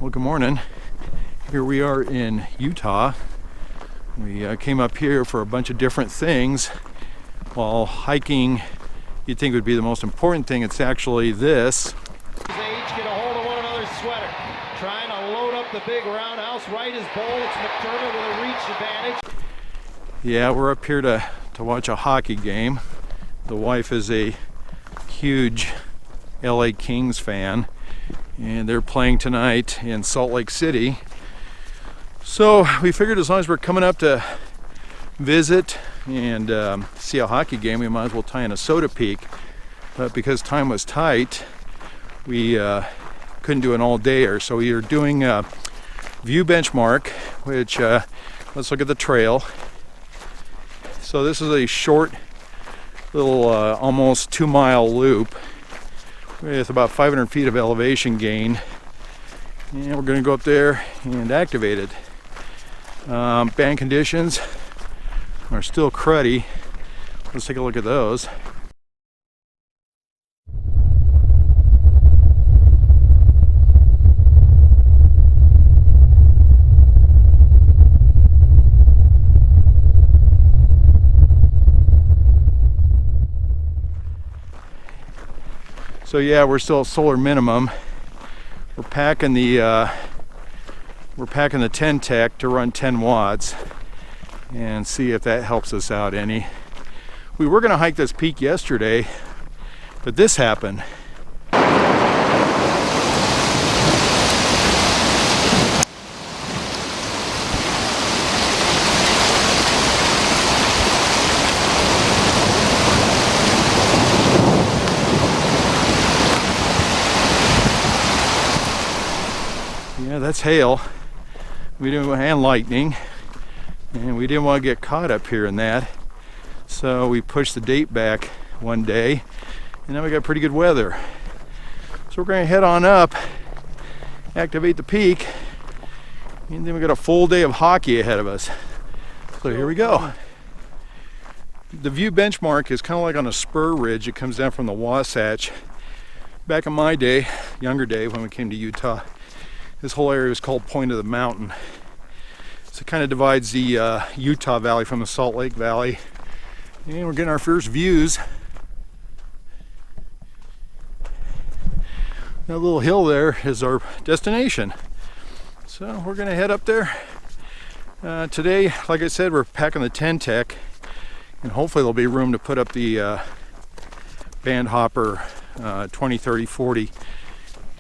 Well, good morning. Here we are in Utah. We came up here for a bunch of different things. While hiking, you'd think would be the most important thing. It's actually this. They each get a hold of one another's sweater. Trying to load up the big roundhouse. Right is Bowl. It's McDermott with a reach advantage. Yeah, we're up here to watch a hockey game. The wife is a huge LA Kings fan, and they're playing tonight in Salt Lake City. So we figured as long as we're coming up to visit and see a hockey game, we might as well tie in a soda peak. But because time was tight, we couldn't do an all-dayer. So we are doing a view benchmark, which let's look at the trail. So this is a short little almost 2-mile loop with about 500 feet of elevation gain, and we're going to go up there and activate it. Band conditions are still cruddy. Let's take a look at those. So yeah, we're still at solar minimum. We're packing the 10 tech to run 10 watts and see if that helps us out any. We were going to hike this peak yesterday, but this happened. Yeah, that's hail. We didn't and lightning, and we didn't want to get caught up here in that. So we pushed the date back one day, and now we got pretty good weather. So we're going to head on up, activate the peak, and then we got a full day of hockey ahead of us. So here we go. The view benchmark is kind of like on a spur ridge. It comes down from the Wasatch. Back in my day, younger day, when we came to Utah, this whole area was called Point of the Mountain. So it kind of divides the Utah Valley from the Salt Lake Valley. And we're getting our first views. That little hill there is our destination. So we're gonna head up there. Today, like I said, we're packing the 10 tech, and hopefully there'll be room to put up the band hopper 20, 30, 40.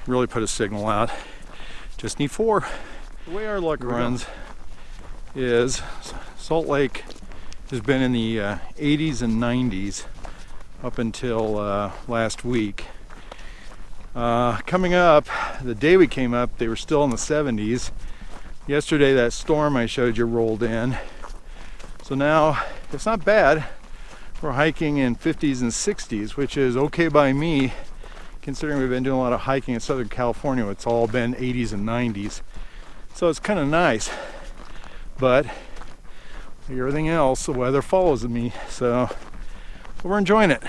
Really put a signal out. Just need 4. The way our luck runs is Salt Lake has been in the 80s and 90s up until last week. Coming up, the day we came up, they were still in the 70s. Yesterday, that storm I showed you rolled in. So now, it's not bad. We're hiking in 50s and 60s, which is okay by me, considering we've been doing a lot of hiking in Southern California. It's all been 80s and 90s. So it's kind of nice. But like everything else, the weather follows me. So we're enjoying it.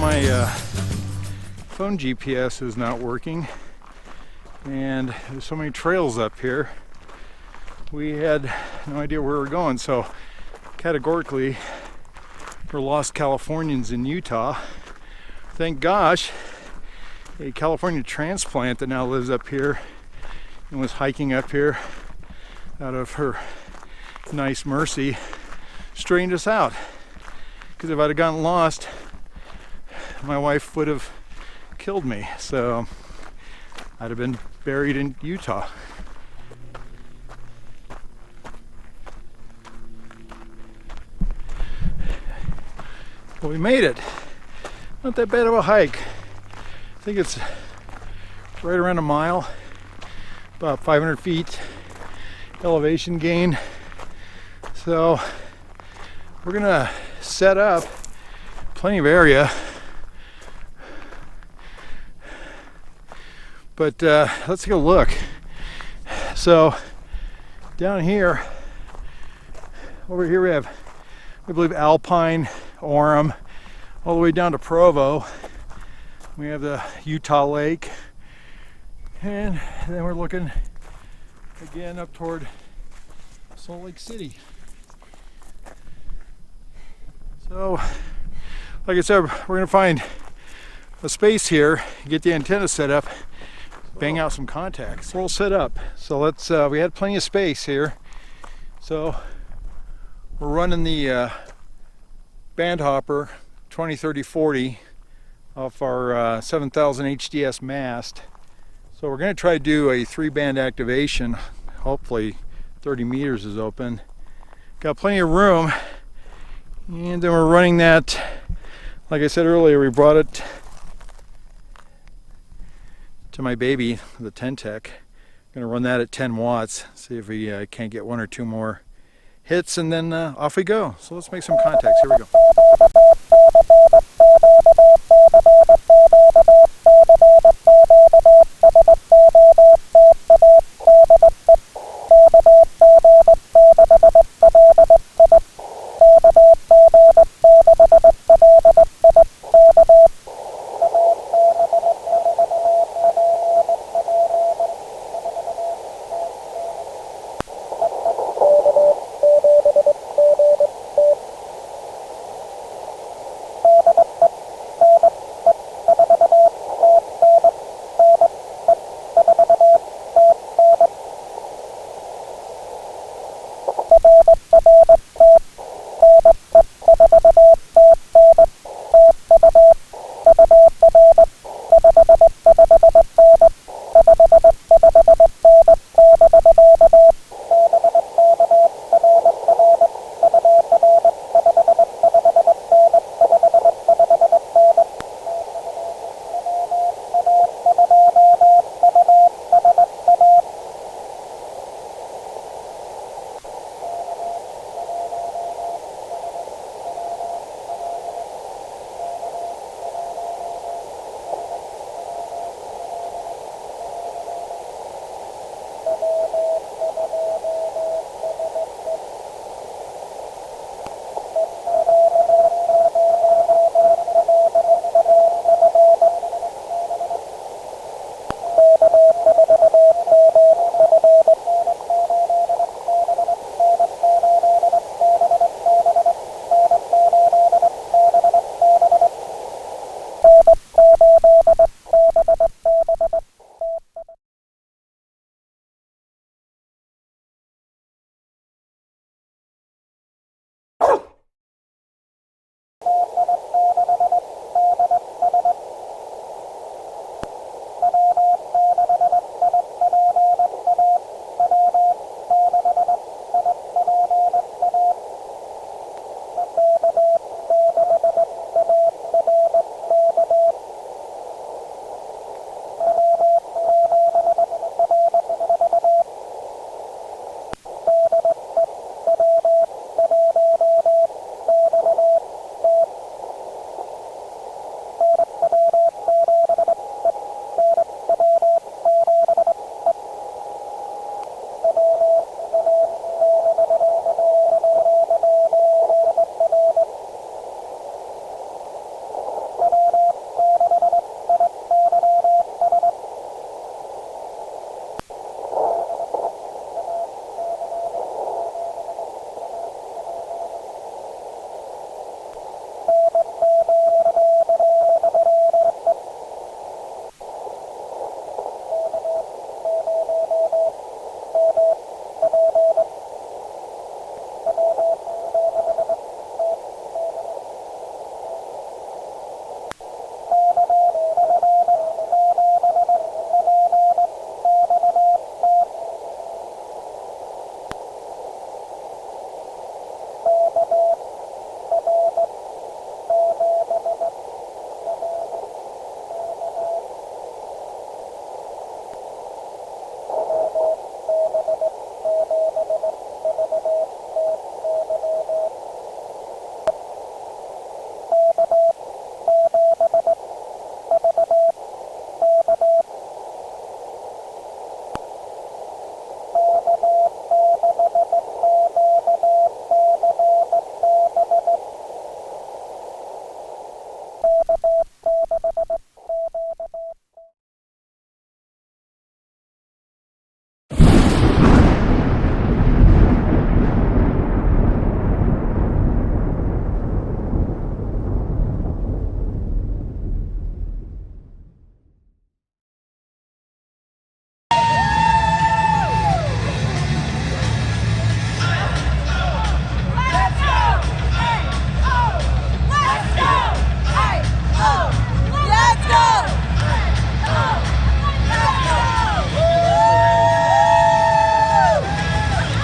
My phone GPS is not working, and there's so many trails up here. We had no idea where we're going, so categorically we're lost Californians in Utah. Thank gosh, a California transplant that now lives up here and was hiking up here out of her nice mercy straightened us out, because if I'd have gotten lost, my wife would have killed me, so I'd have been buried in Utah. Well, we made it. Not that bad of a hike. I think it's right around a mile. about 500 feet elevation gain. So we're gonna set up plenty of area, but let's take a look. So down here, over here we have, I believe, Alpine, Orem, all the way down to Provo. We have the Utah Lake, and then we're looking again up toward Salt Lake City. So, like I said, we're gonna find a space here, get the antenna set up, bang out some contacts. We're all set up. So let's, we had plenty of space here. So we're running the band hopper 20-30-40 off our 7000 HDS mast. So we're gonna try to do a 3-band activation. Hopefully 30 meters is open. Got plenty of room. And then we're running that, like I said earlier, we brought it to my baby, the Ten-Tech. Gonna run that at 10 watts, see if we can't get 1 or 2 more hits, and then off we go. So let's make some contacts. Here we go.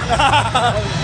Bye.